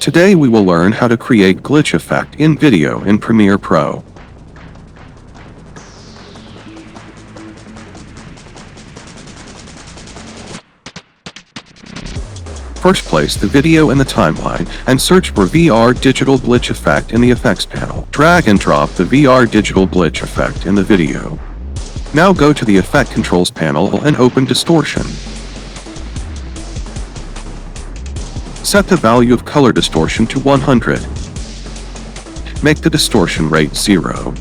Today we will learn how to create glitch effect in video in Premiere Pro. First, place the video in the timeline and search for VR Digital Glitch Effect in the Effects panel. Drag and drop the VR Digital Glitch Effect in the video. Now go to the Effect Controls panel and open Distortion. Set the value of color distortion to 100. Make the distortion rate 0.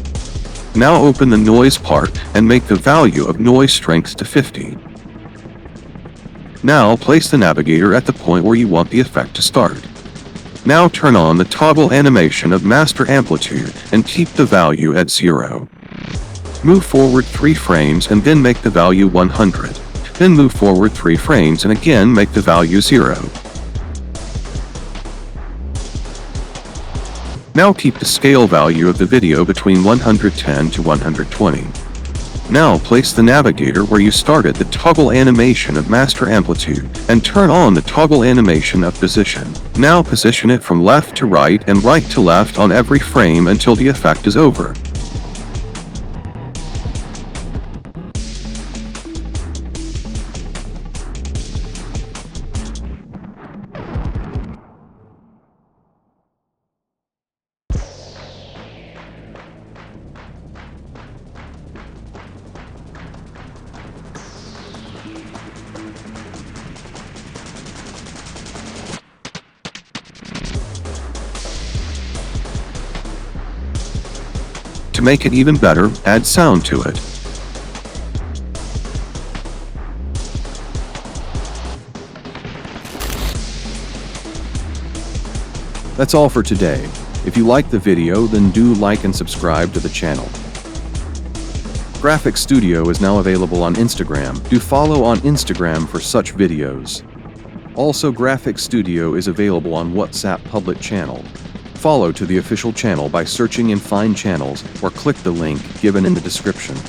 Now open the noise part and make the value of noise strength to 50. Now place the navigator at the point where you want the effect to start. Now turn on the toggle animation of master amplitude and keep the value at 0. Move forward 3 frames and then make the value 100. Then move forward 3 frames and again make the value 0. Now keep the scale value of the video between 110 to 120. Now place the navigator where you started the toggle animation of master amplitude and turn on the toggle animation of position. Now position it from left to right and right to left on every frame until the effect is over. To make it even better, add sound to it. That's all for today. If you liked the video, then do like and subscribe to the channel. GraphiX Studio is now available on Instagram. Do follow on Instagram for such videos. Also, GraphiX Studio is available on WhatsApp public channel. Follow to the official channel by searching in Find Channels or click the link given in the description.